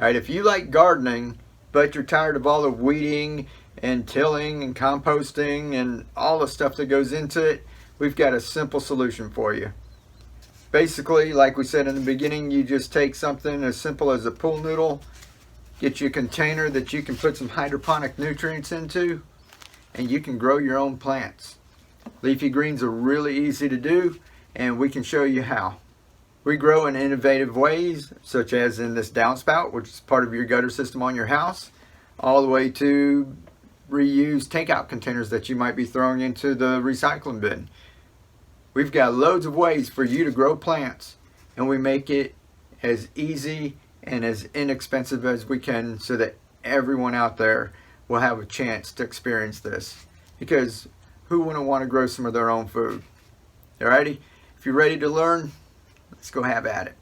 Alright, if you like gardening, but you're tired of all the weeding and tilling and composting and all the stuff that goes into it, we've got a simple solution for you. Basically, like we said in the beginning, you just take something as simple as a pool noodle, get you a container that you can put some hydroponic nutrients into, and you can grow your own plants. Leafy greens are really easy to do, and we can show you how. We grow in innovative ways, such as in this downspout, which is part of your gutter system on your house, all the way to reuse takeout containers that you might be throwing into the recycling bin. We've got loads of ways for you to grow plants, and we make it as easy and as inexpensive as we can so that everyone out there will have a chance to experience this. Because who wouldn't want to grow some of their own food? Alrighty, if you're ready to learn, let's go have at it.